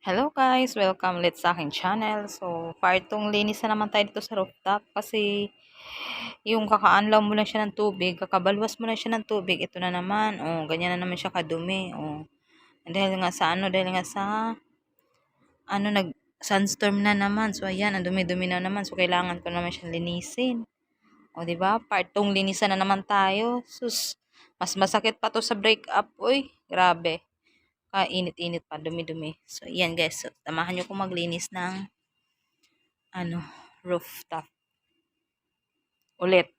Hello guys, welcome ulit sa aking channel. So, partong linis na naman tayo dito sa rooftop kasi yung kakaanlaw mo lang siya ng tubig, kakabalwas mo lang siya ng tubig, ito na naman. Oh, ganyan na naman siya kadumi. Oh. Dahil nga sa nag sunstorm na naman. So, ayan, ang dumi-dumi na naman. So, kailangan ko naman siyang linisin. O, di ba? Partong linisan na naman tayo. Sus, mas masakit pa to sa breakup. Uy, grabe. Kainit-init pa, dumi-dumi. So, yan guys. So, tamahan nyo kong maglinis ng ano, rooftop ulit.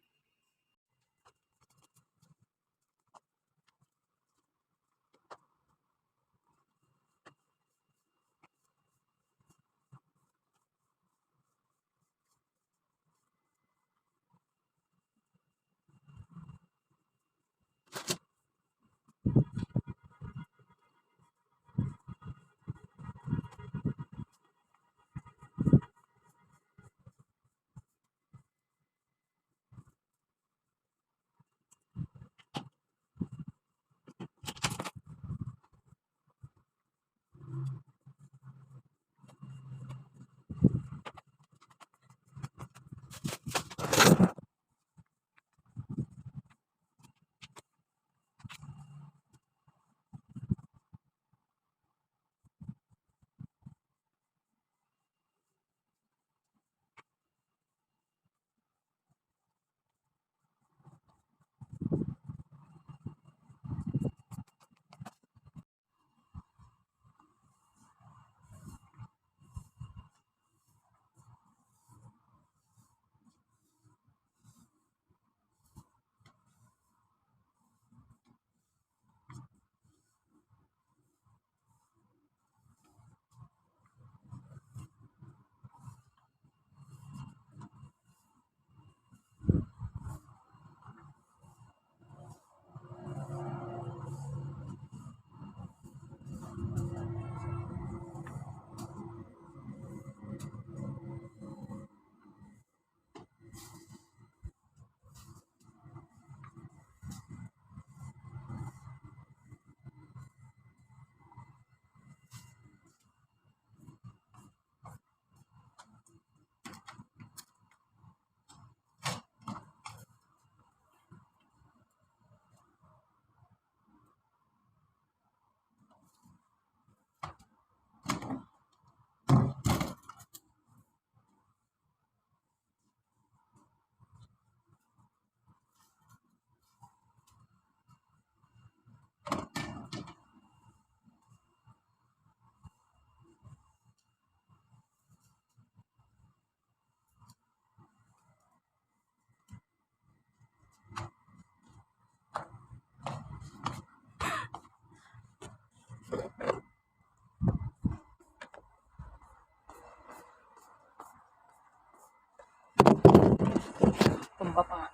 Tumba pa nga.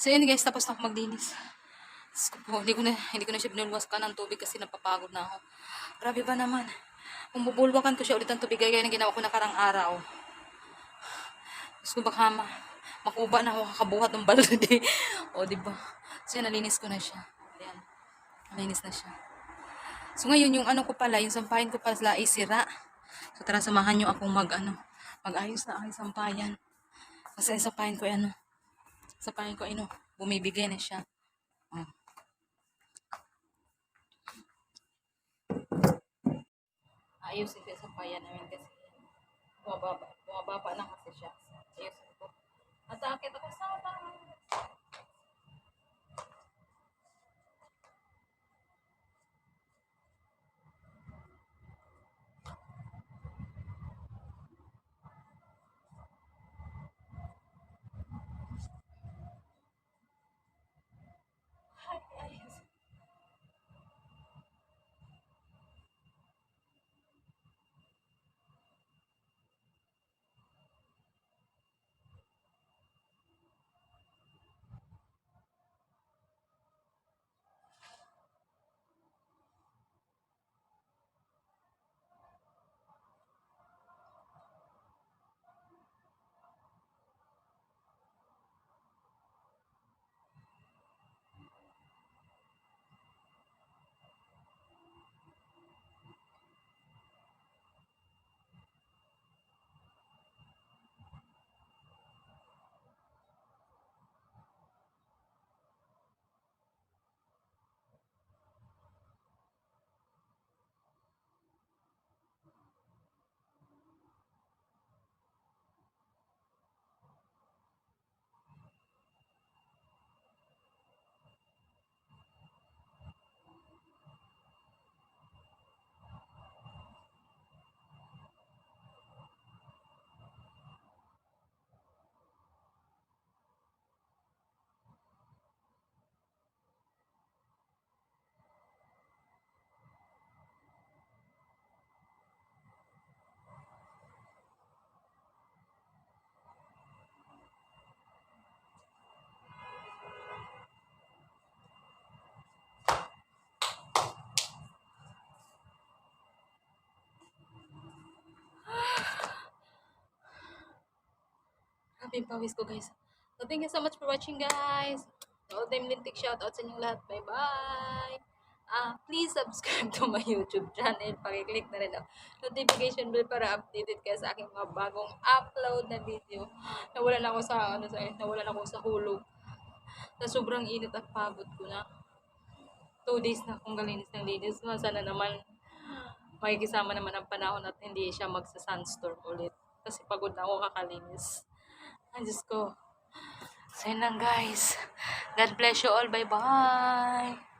So yun guys, tapos na ako maglinis. Diyos ko po, hindi ko na siya binulwasan ng tubig kasi napapagod na ako. Grabe ba naman? Kung bubulwakan ko siya ulit ng tubig, gaya ng ginawa ko nakarang araw. Diyos ko baka makuba na ako kakabuhat ng balde. O, diba? So yan, nalinis ko na siya. Ayan, nalinis na siya. So ngayon, yung ano ko pala, yung sampayan ko pala ay sira. So tara, samahan nyo akong mag-ayos na aking sampayan. Kasi sapahin ko ano. Sapahin ko ano. Bumibigay na siya. Oh. Ayusin ko sa payan namin kasi bumababa na kasi siya. Ayusin ko. At akit ako sa Grabe yung pawis ko, guys. So, thank you so much for watching, guys. All time lintik shoutout sa inyong lahat. Bye-bye. Please subscribe to my YouTube channel. Pakiclick na rin ang notification bell para updated kayo sa aking mga bagong upload na video. Nawalan ako sa hulog. Sa sobrang init at pagod ko na. 2 days na akong galinis ng linis. Sana naman makikisama naman ang panahon at hindi siya magsa-sunstorm ulit. Kasi pagod na ako kakalinis. Ay, Diyos ko. So, yun lang, guys. God bless you all. Bye-bye.